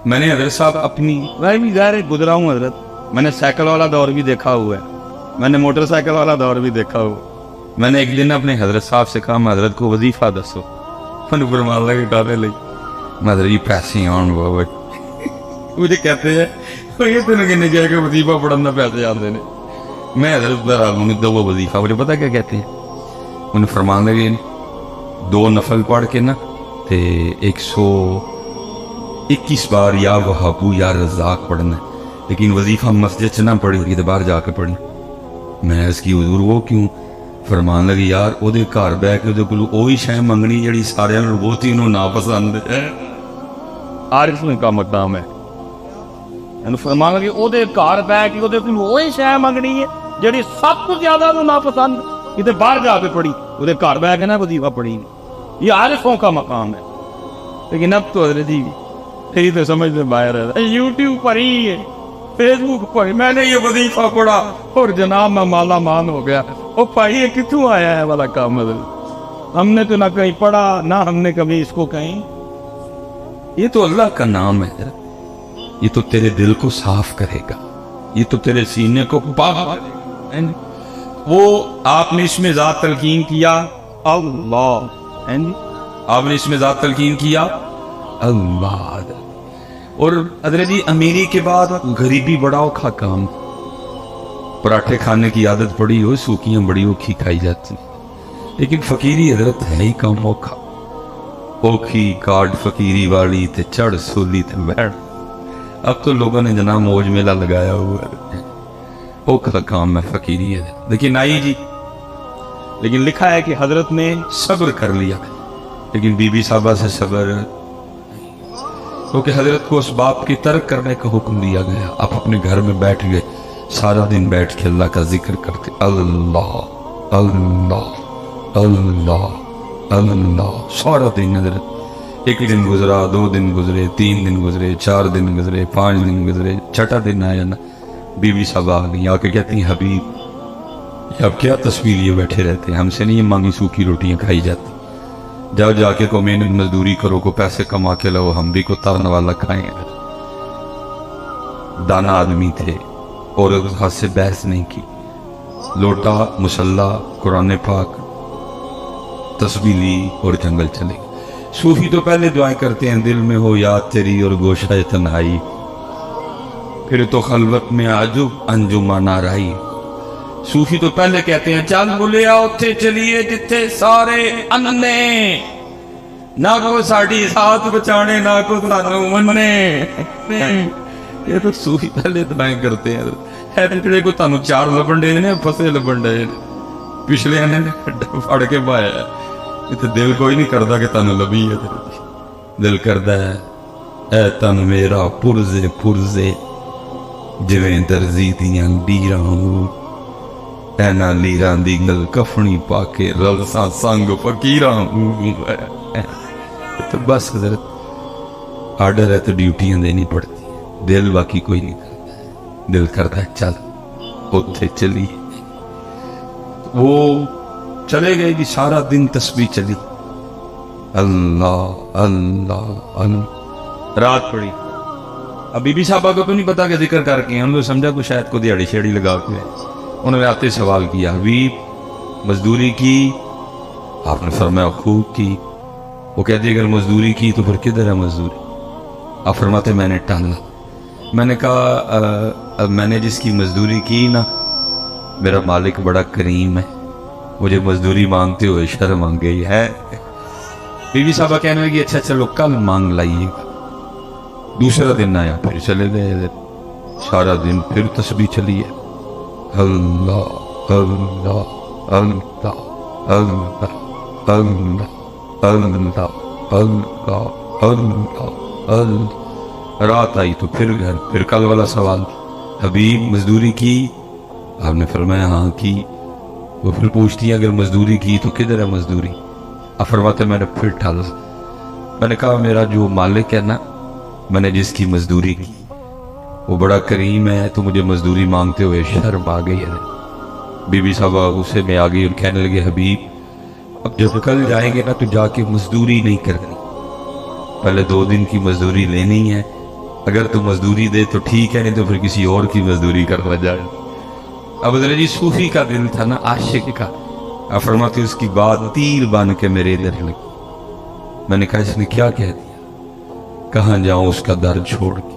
میں نے حضرت صاحب اپنی میں بھی ظاہر گزرا ہوں حضرت، میں نے سائیکل والا دور بھی دیکھا ہوا ہے، میں نے موٹر سائیکل والا دور بھی دیکھا ہوا. میں نے ایک دن اپنے حضرت صاحب سے کہا میں حضرت کو وظیفہ دسو، میں نے فرمان لگے ڈالے لئی میں حضرت جی پیسے آن بابا مجھے کہتے ہیں یہ تو نہیں کہہ کہ وظیفہ پڑھنا پیسے آتے ہیں. میں حضرت دو وظیفہ مجھے پتا کیا کہتے ہیں، انہیں فرمان لگے 2 نفل پڑھ کے نا تے 121 بار یا وہابو یا رزاق پڑھنا ہے، لیکن وظیفہ مسجد سے نہ پڑھی تو باہر جا کے پڑھی. میں اس کی حضور وہ کیوں؟ فرمان لگی یار او دے گھر بہ کے وہی شے منگنی جڑی سارے بہت ہی انہوں ناپسند ہے. عارف کا مقام ہے. فرمان لگی او دے گھر بہ کے وہی شے منگنی ہے جڑی سب کو زیادہ انہوں ناپسند، کتے باہر جا کے پڑھی، وہ گھر بہ کے نا وظیفہ پڑھی. یہ عارفوں کا مقام ہے. لیکن اب تو حضرت جی یہی تو سمجھ میں باہر ہے، یوٹیوب پر ہی ہے، فیس بک پر میں نے یہ وظیفہ پڑھا اور جناب میں مالا مان ہو گیا. وہ بھائی یہ کتوں آیا ہے والا کام؟ ہم نے تو نہ کہیں پڑھا نہ ہم نے کبھی اس کو کہیں. یہ تو اللہ کا نام ہے، یہ تو تیرے دل کو صاف کرے گا، یہ تو تیرے سینے کو پاک کرے گا. وہ آپ نے اس میں ذات تلقین کیا اللہ، آپ نے اس میں ذات تلقین کیا اللہ. اور حضرت جی امیری کے بعد غریبی بڑا اوکھا کام، پراٹھے کھانے کی عادت پڑی ہو، سوکیاں بڑی اوکھی کھائی جاتی، لیکن فقیری حضرت ہے ہی کام اوکھا. اوکھی کارڈ فقیری والی تے چڑھ سولی تے بیٹھ. اب تو لوگوں نے جناب موج میلہ لگایا ہوا ہے، اوکھا کام ہے فقیری ہے. لیکن آئی جی، لیکن لکھا ہے کہ حضرت نے صبر کر لیا، لیکن بی بی صاحبہ سے صبر، کیونکہ حضرت کو اس باپ کی ترک کرنے کا حکم دیا گیا. آپ اپنے گھر میں بیٹھ گئے، سارا دن بیٹھ کے اللہ کا ذکر کرتے، اللہ اللہ اللہ اللہ سارا دن. حضرت ایک دن گزرا، 2 دن گزرے، 3 دن گزرے، 4 دن گزرے، 5 دن گزرے، چھٹا دن آیا نا بی بی صاحبہ آ گئی، آ کے کہتی ہیں حبیب اب کیا تصویر لیے بیٹھے رہتے ہیں، ہم سے نہیں یہ مانگی سوکھی روٹیاں کھائی جاتی، جاؤ جا کے کو محنت مزدوری کرو، کو پیسے کما کے لاؤ، ہم بھی کو ترن والا کھائیں. دانا آدمی تھے اور اس ہاتھ سے بحث نہیں کی. لوٹا، مصلح، قرآن پاک، تسبیح لی اور جنگل چلے گئے. صوفی تو پہلے دعائیں کرتے ہیں دل میں ہو یاد تیری اور گوشہ تنہائی، پھر تو خلوت میں عجب انجمن آرائی. صوفی تو پہلے کہتے ہیں چل بولیا اتھے چلیے جتھے سارے اننے، نہ کو ساڑی ساتھ بچانے نہ کو سانو مننے. یہ تو صوفی پہلے دعائیں کرتے ہیں. ہے جڑے کو تانوں 4 لبن دے نے پھسے لبن دے پچھلے نے پھڑ کے پایا. یہ تو دل کوئی نہیں کرتا کہ تانوں لبھی ہے، دل کردا ہے اے تن میرا پرزے پرزے جویں درزی دیاں لیراں اینا لیراں دی گل کفنی پا کے رلساں سنگ فقیراں. تو بس حضرت آرڈر ہے تو ڈیوٹیاں دینی پڑتی ہے، دل باقی کوئی نہیں کرتا. دل کرتا ہے چل اتھے چلی. وہ چلے گئے جی، سارا دن تسبیح چلی، اللہ اللہ اللہ. رات پڑی. اب بی بی صاحبہ کو تو نہیں پتا کہ ذکر کر کے انہوں نے سمجھا کہ شاید کو دیہڑی شیڑی لگا کے. انہوں نے آتے سوال کیا حبیب مزدوری کی؟ آپ نے فرمایا خوب کی. وہ کہتے اگر مزدوری کی تو پھر کدھر ہے مزدوری؟ آپ فرماتے میں نے ٹالا. میں نے کہا میں نے جس کی مزدوری کی نا میرا مالک بڑا کریم ہے، مجھے مزدوری مانگتے ہوئے شرم آ گئی ہے. بی بی صاحبہ کہنے لگی اچھا چلو کل مانگ لائیے گا. دوسرا دن آیا، پھر چلے گئے. سارا دن پھر تسبیح چلی ہے، اللہ اللہ اللہ اللہ اللہ اللہ اللہ اللہ اللہ. رات آئی تو پھر گھر، پھر کل والا سوال حبیب مزدوری کی؟ آپ نے فرمایا ہاں کی. وہ پھر پوچھتی ہیں اگر مزدوری کی تو کدھر ہے مزدوری؟ آپ فرماتے میں نے پھر ٹھالا. میں نے کہا میرا جو مالک ہے نا، میں نے جس کی مزدوری کی وہ بڑا کریم ہے، تو مجھے مزدوری مانگتے ہوئے شرم آ گئی ہے. بی بی صاحبہ غصے میں آ گئی اور کہنے لگے حبیب اب جب کل جائیں گے نا تو جا کے مزدوری نہیں کرنی، پہلے 2 دن کی مزدوری لینی ہے، اگر تو مزدوری دے تو ٹھیک ہے، نہیں تو پھر کسی اور کی مزدوری کروا جائے۔ اب حضرت جی صوفی کا دل تھا نا، عاشق کا، اب فرماتے اس کی بات تیر بن کے میرے ادھر لگی۔ میں نے کہا اس نے کیا کہہ دیا؟ کہاں جاؤں اس کا در چھوڑ کے؟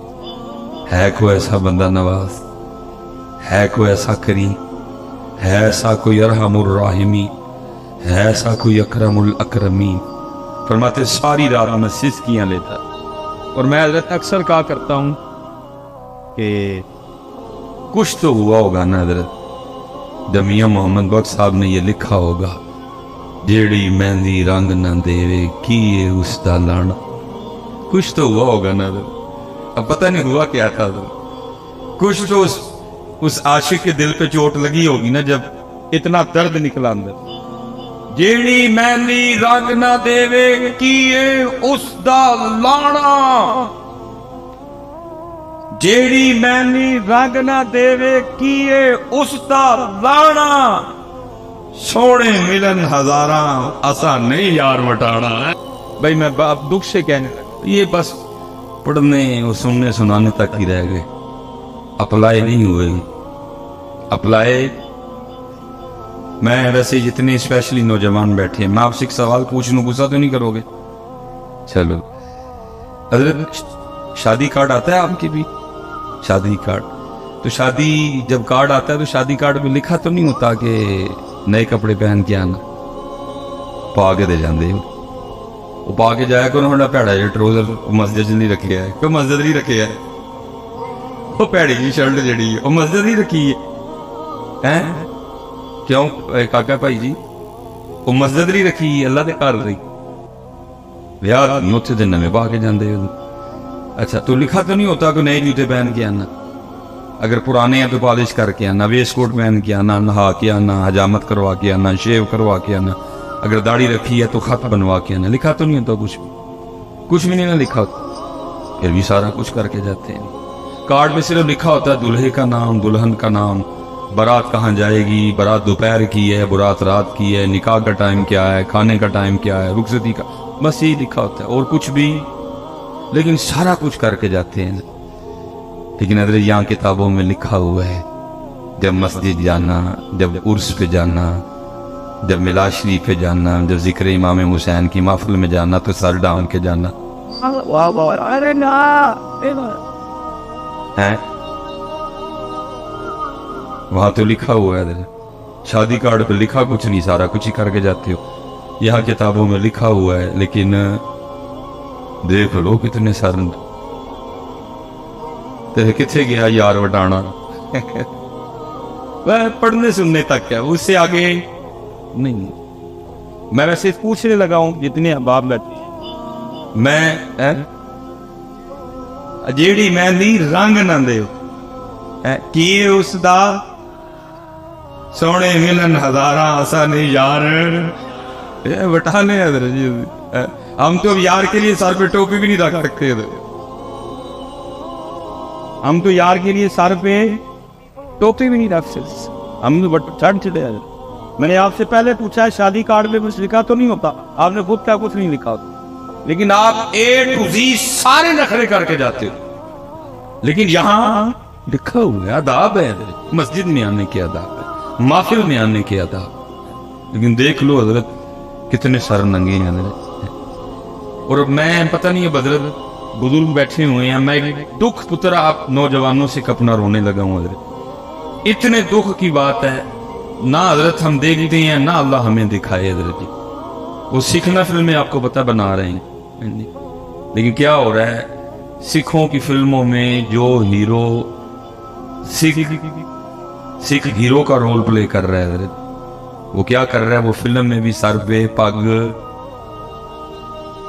ہے کوئی ایسا بندہ نواز، ہے کوئی ایسا کریم، ہے ایسا کوئی ارحم الراحمین، ہے ایسا کوئی اکرم الاکرمین؟ فرماتے ساری رات میں سسکیاں لیتا، اور میں حضرت اکثر کہا کرتا ہوں کہ کچھ تو ہوا ہوگا نا حضرت جب میاں محمد بخش صاحب نے یہ لکھا ہوگا، جیڑی مہندی رنگ نہ دیوے کیے اس دا لانا، کچھ تو ہوا ہوگا نا حضرت۔ اب پتہ نہیں ہوا کیا تھا حضرت، کچھ تو اس عاشق کے دل پہ چوٹ لگی ہوگی نا جب اتنا درد نکلا اندر۔ جیڑی مہندی رنگ نہ دیوے کیے اس دا لانا، جیڑی مہندی رنگ نہ دیوے کیے اس دا لانا، سونے ملن ہزاراں اسا نہیں یار وٹانا۔ بھائی میں دکھ سے کہنے لگا، یہ بس پڑھنے اور سننے سنانے تک ہی رہ گئے، اپلائی نہیں ہوئے۔ اپلائی میں ویسے جتنے اسپیشلی نوجوان بیٹھے ہیں، میں آپ سے ایک سوال پوچھ لوں، غصہ تو نہیں کرو گے؟ چلو حضرت شادی کارڈ آتا ہے آپ کے بھی؟ شادی کارڈ تو شادی جب کارڈ آتا ہے تو شادی کارڈ میں لکھا تو نہیں ہوتا کہ نئے کپڑے پہن کے آنا؟ پا کے دے جاندے ہو، وہ پا کے جایا کرو ہنڈا پیڑا جا ٹروزر مسجد نہیں رکھے ہے، کوئی مسجد نہیں رکھے ہے، وہ پیڑی کی شرٹ جڑی ہے وہ مسجد نہیں رکھی ہے، کیوں کاکا بھائی جی وہ مسجد نہیں رکھی، اللہ دے گھر رہی بیاہ نہیں اتنے دن میں پا کے جاندے ہو۔ اچھا تو لکھا تو نہیں ہوتا کہ نئے جوتے پہن کے آنا، اگر پرانے ہیں تو پالش کر کے آنا، ویسٹ کوٹ پہن کے آنا، نہا کے آنا، حجامت کروا کے آنا، شیو کروا کے آنا، اگر داڑھی رکھی ہے تو خط بنوا کے آنا، لکھا تو نہیں ہوتا کچھ بھی نہیں نا لکھا ہوتا، پھر بھی سارا کچھ کر کے جاتے ہیں۔ کارڈ میں صرف لکھا ہوتا ہے دلہے کا نام، دلہن کا نام، بارات کہاں جائے گی، بارات دوپہر کی ہے، بارات رات کی ہے، نکاح کا ٹائم کیا ہے، کھانے کا ٹائم کیا ہے، رخصتی کا، بس یہی لکھا ہوتا ہے اور کچھ بھی، لیکن سارا کچھ کر کے جاتے ہیں۔ لیکن حضرت یہاں کتابوں میں لکھا ہوا ہے جب مسجد جانا، جب عرس پہ جانا، جب میلاد شریف پہ جانا، جب ذکر امام حسین کی محفل میں جانا تو سر ڈھانپ کے جانا ہے، وہاں تو لکھا ہوا ہے حضرت۔ شادی کارڈ پہ لکھا کچھ نہیں، سارا کچھ ہی کر کے جاتے ہو، یہاں کتابوں میں لکھا ہوا ہے، لیکن دیکھ لو کتنے سر کتنے گیا یار وٹانا پڑھنے سننے تک ہے، اس سے آگے نہیں۔ میں ویسے پوچھنے لگا ہوں جتنے احباب بیٹھے، میں جیڑی مہندی رنگ نہ دے کیے اس دا سونے ملن ہزاراں اسا نہیں یار وٹانے حضرت جی۔ ہم تو یار کے لیے سر پہ ٹوپی بھی نہیں رکھ سکتے، ہم تو یار کے لیے سر پہ ٹوپی بھی نہیں رکھ سکتے، ہم تو چڑھ چلے۔ میں نے آپ سے پہلے پوچھا ہے شادی کارڈ میں کچھ لکھا تو نہیں ہوتا، آپ نے خود کیا کچھ نہیں لکھا ہوتا، لیکن آپ اے ٹو زی سارے نخرے کر کے جاتے ہو۔ لیکن یہاں لکھا ہوا ہے، آداب ہے، مسجد میں آنے کے آداب ہے، محفل میں آنے کے آداب، لیکن دیکھ لو حضرت کتنے سر ننگے ہیں حضرت۔ اور میں پتہ نہیں ہے حضرت بزرگ بیٹھے ہوئے ہیں، میں دکھ پتر آپ نوجوانوں سے کپنا رونے لگا ہوں حضرت، اتنے دکھ کی بات ہے، نہ حضرت ہم دیکھتے ہیں نہ اللہ ہمیں دکھائے حضرت جی۔ وہ سیکھنا فلمیں آپ کو پتہ بنا رہے ہیں، لیکن کیا ہو رہا ہے سکھوں کی فلموں میں جو ہیرو سکھ ہیرو کا رول پلے کر رہا ہے حضرت، وہ کیا کر رہا ہے، وہ فلم میں بھی سر پہ پگ،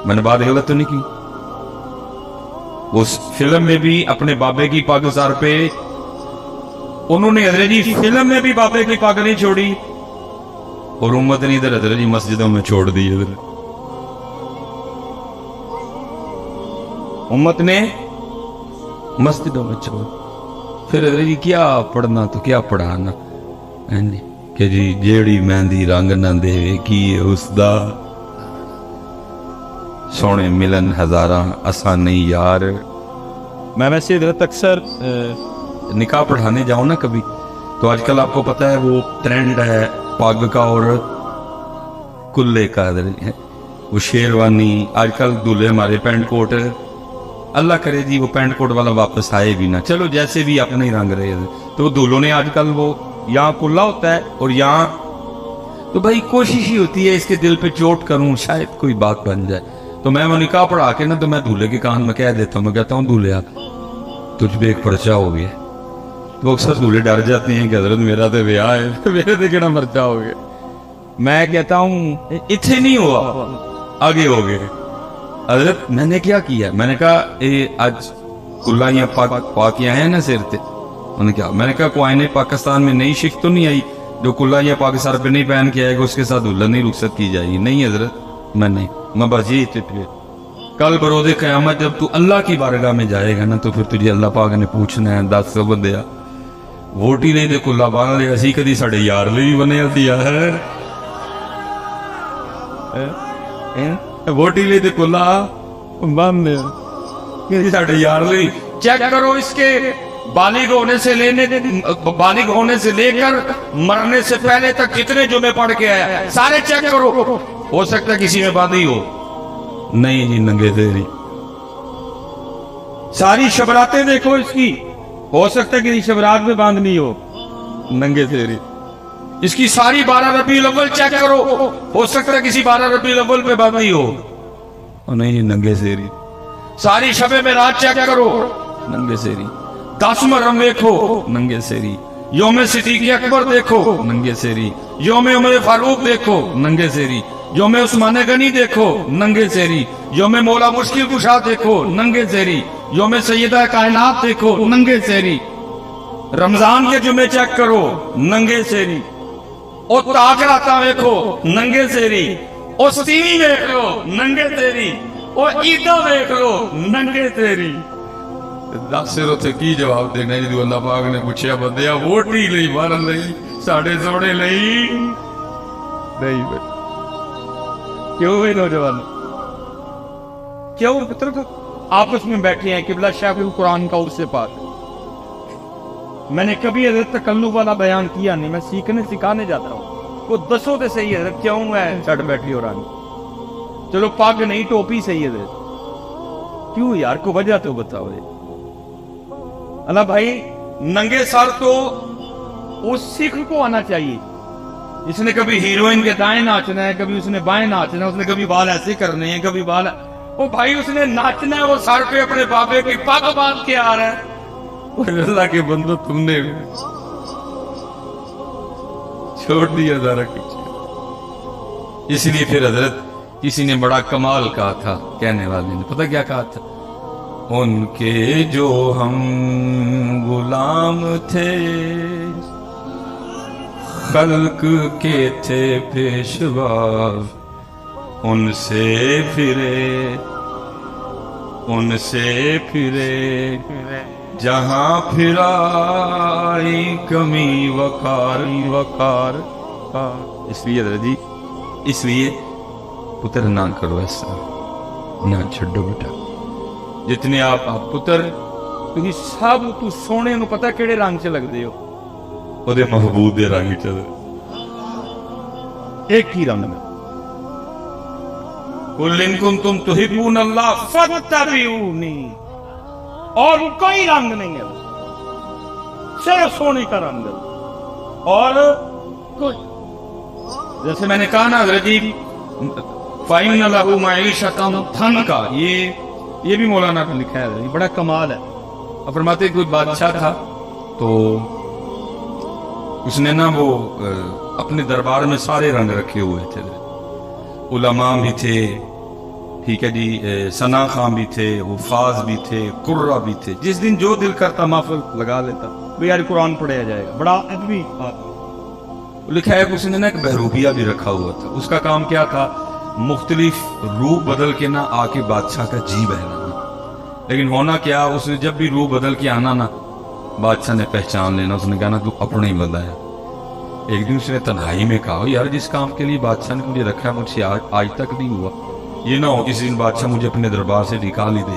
میں نے بات غلط تو نہیں کی، وہ فلم میں بھی اپنے بابے کی پگ سر پہ، انہوں نے حضرت جی فلم میں بھی بابے کی پگ نہیں چھوڑی، اور امت نے ادھر حضرت جی مسجدوں میں چھوڑ دی، امت نے مسجدوں میں چھوڑ، پھر حضرت جی کیا پڑھنا تو کیا پڑھانا کہ جی جیڑی مہندی رنگ نہ دے کی اس دا سونے ملن ہزاراں اسا نہیں یار۔ میں ویسے حضرت اکثر نکاح پڑھانے جاؤں نا کبھی تو آج کل آپ کو پتہ ہے وہ ٹرینڈ ہے پگ کا اور کلے کا، وہ شیروانی، آج کل دولہے ہمارے پینٹ کوٹ، اللہ کرے جی وہ پینٹ کوٹ والا واپس آئے بھی نہ، چلو جیسے بھی اپنے ہی رنگ رہے، تو دولہوں نے آج کل وہ یہاں کلا ہوتا ہے اور یہاں، تو بھائی کوشش ہی ہوتی ہے اس کے دل پہ چوٹ کروں شاید کوئی بات بن جائے، تو میں وہ نکاح پڑھا کے نا تو میں دولہے کے کان میں کہہ دیتا ہوں، میں کہتا ہوں دولہا تجھ پہ ایک پرچہ ہو گیا، تو اکثر دولہے ڈر جاتے ہیں کہ حضرت میرا تو بیاہ ہے، میرے تو کہنا پرچہ ہو گیا، میں کہتا ہوں اتنے نہیں ہوا آگے ہو گئے، حضرت میں نے کیا کیا، میں نے کہا آج کلائیاں پاک آئے ہیں نا سر تے، انہوں نے کہا، میں نے کہا کوئی پاکستان میں نئی شک تو نہیں آئی جو کلائیاں پاک سر پہ نہیں پہن کے آئے گا اس کے ساتھ دلہن نہیں رخصت کی جائے گی، نہیں حضرت میں بس یہ چپ گیا، کل بروز قیامت جب تو اللہ کی بارگاہ میں جائے گا نا تو پھر تجھے اللہ پاک نے پوچھنا ہے 10 بندیا ووٹی نہیں دے کلا بان لے اسی کدی ساڑے یار لے بھی بنے دیا ہے ووٹی لے دے کلا بان لے کدی ساڑے یار لے، چیک کرو اس کے بالغ ہونے سے لے کر مرنے سے پہلے تک کتنے جمعے پڑھ کے آیا سارے چیک کرو، ہو سکتا ہے کسی میں باندھی ہو، نہیں جی ننگے تیری، ساری شبراتیں دیکھو اس کی، ہو سکتا ہے کسی شبرات میں باندھنی ہو، ننگے تیری، اس کی ساری 12 ربیع الاول چیک کرو، ہو سکتا ہے کسی 12 ربیع الاول پہ باندھنی ہو، نہیں جی ننگے تیری، ساری شب معراج چیک کرو، ننگے تیری، 10 محرم دیکھو، ننگے سیری، یوم صدیق اکبر دیکھو، ننگے سیری، یوم عمر فاروق دیکھو، ننگے سیری، یوم عثمان غنی دیکھو، ننگے سیری، یوم مولا مشکل کشا دیکھو، ننگے سیری، یوم سیدہ کائنات دیکھو، ننگے سیری، رمضان کے جمعے چیک کرو، ننگے سیری، او تاج آتا دیکھو، ننگے سیری، او ستیوی دیکھ لو، ننگے سیری، او عیدہ دیکھ لو، ننگے سیری، دسر اتنے کی جواب دینا جدو اللہ پاک نے پوچھا بندیا ووٹی لئی مارن لئی ساڑے سوڑے لئی نہیں بھائی کیوں بھائی نوجوان کیوں پتر آپس میں بیٹھے ہیں قبلہ شیخ القرآن کا عرص پاک، میں نے کبھی حضرت تکلف والا بیان کیا نہیں، میں سکھانے جاتا ہوں، وہ دسو تے صحیح حضرت کیوں ہے سڑ بیٹھی ہو رہا چلو پاک نہیں ٹوپی صحیح حضرت کیوں یار کو وجہ تو بتاؤ اللہ بھائی، ننگے سر تو اس سکھ کو آنا چاہیے جس نے کبھی ہیروئن کے دائیں ناچنا ہے، کبھی اس نے بائیں ناچنا ہے، اس نے کبھی بال ایسے کرنے ہیں، کبھی بال، وہ بھائی اس نے ناچنا ہے، وہ سر پہ اپنے بابے کی پگ باندھ کے آ رہا ہے، اللہ کے بندو تم نے چھوڑ دیا ذرا کچھ، اس لیے پھر حضرت کسی نے بڑا کمال کہا تھا، کہنے والے نے پتہ کیا کہا تھا، ان کے جو ہم غلام تھے خلق کے تھے پیشوا، ان سے پھرے جہاں پھرائی کمی وقار، اس لیے حضرت جی اس لیے پتر نہ کرو ایسا، نہ چھڈو بیٹا، جتنے آپ پتر تھی سب تو سونے نو پتہ کیڑے رنگ چ لگدے ہو، او دے محبوب دے رنگ چ ایک ہی رنگ میں، قل ان کنتم تحبون اللہ فاتبعونی، اور کوئی رنگ نہیں ہے، صرف سونے کا رنگ ہے، اور جیسے میں نے کہا نا حضرت جی فَإِنَّ لَهُ مَعِيشَةً ضَنْكَ، یہ بھی مولانا کو لکھا ہے، بڑا کمال ہے، اب فرماتے کوئی بادشاہ تھا تو اس نے نا وہ اپنے دربار میں سارے رنگ رکھے ہوئے تھے، علماء بھی تھے، ٹھیک ہے جی، ثنا خان بھی تھے، حفاظ بھی تھے، قرہ بھی تھے، جس دن جو دل کرتا محفل لگا لیتا، یار قرآن پڑھایا جائے گا، بڑا ادبی بات لکھا ہے، اس نے نا ایک بہروپیہ بھی رکھا ہوا تھا، اس کا کام کیا تھا، مختلف روح بدل کے نہ آ کے بادشاہ کا جی بہلانا، لیکن ہونا کیا، اس نے جب بھی روح بدل کے آنا نا بادشاہ نے پہچان لینا، اس نے کہا نا تو اپنا ہی بندہ ہے، ایک دن اس نے تنہائی میں کہا یار جس کام کے لیے بادشاہ نے مجھے رکھا ہے مجھ سے آج تک نہیں ہوا، یہ نہ ہو کسی دن بادشاہ مجھے اپنے دربار سے نکال ہی دے،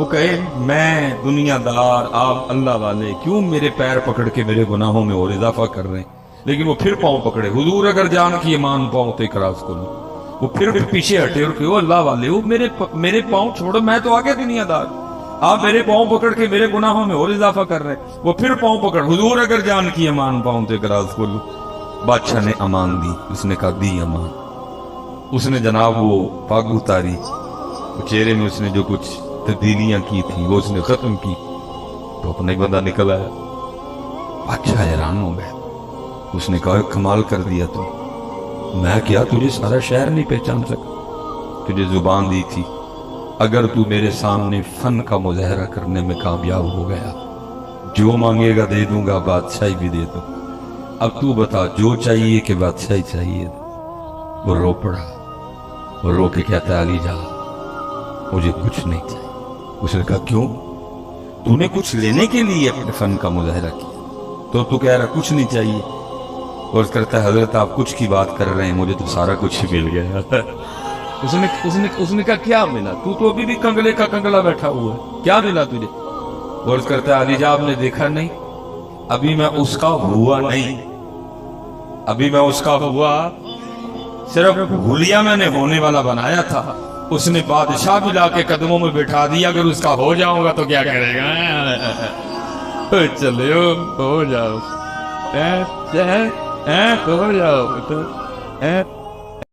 وہ کہے میں دنیا دار آپ اللہ والے کیوں میرے پیر پکڑ کے میرے گناہوں میں اور اضافہ کر رہے ہیں؟ لیکن وہ پھر پاؤں پکڑے، حضور اگر جان کی ایمان پاؤں تو اقراض کروں، وہ پھر پیچھے ہٹے اور کہ اللہ والے وہ میرے پاؤں چھوڑو، میں تو آگے دنیا دار، آپ میرے پاؤں پکڑ کے میرے گناہوں میں اور اضافہ کر رہے ہیں۔ وہ پھر پاؤں پکڑ، حضور اگر جان کی امان پاؤں تو اقراض کروں۔ بادشاہ نے امان دی، اس نے کہا دی امان۔ اس نے جناب وہ پاگ اتاری، چہرے میں اس نے جو کچھ تبدیلیاں کی تھیں وہ اس نے ختم کی، تو اپنا ایک بندہ نکل آیا۔ بادشاہ حیران ہو گیا، اس نے کہا کمال کر دیا تو میں کیا تجھے سارا شہر نہیں پہچان سکا، تجھے زبان دی تھی، اگر تو میرے سامنے فن کا مظاہرہ کرنے میں کامیاب ہو گیا جو مانگے گا دے دوں گا، بادشاہی بھی دے دوں، اب تو بتا جو چاہیے کہ بادشاہی چاہیے۔ وہ رو پڑا، وہ رو کے کہتا علی جا مجھے کچھ نہیں چاہیے۔ اس نے کہا کیوں؟ تو نے کچھ لینے کے لیے اپنے فن کا مظاہرہ کیا تو کہہ رہا کچھ نہیں چاہیے؟ اور کرتا ہے حضرت آپ کچھ کی بات کر رہے ہیں، مجھے تو سارا کچھ مل گیا۔ اس نے کہا کیا ملا؟ تو ابھی بھی کنگلے کا کنگلا بیٹھا ہوا ہے، کیا ملا تجھے؟ اور کرتا ہے علی جا آپ نے دیکھا نہیں، ابھی میں اس کا ہوا نہیں، ابھی میں اس کا ہوا صرف بھولیا میں نے ہونے والا بنایا تھا، اس نے بادشاہ بھی لا کے قدموں میں بٹھا دیا، اگر اس کا ہو جاؤں گا تو کیا کرے گا؟ چلے ہو جاؤ، ہو جاؤ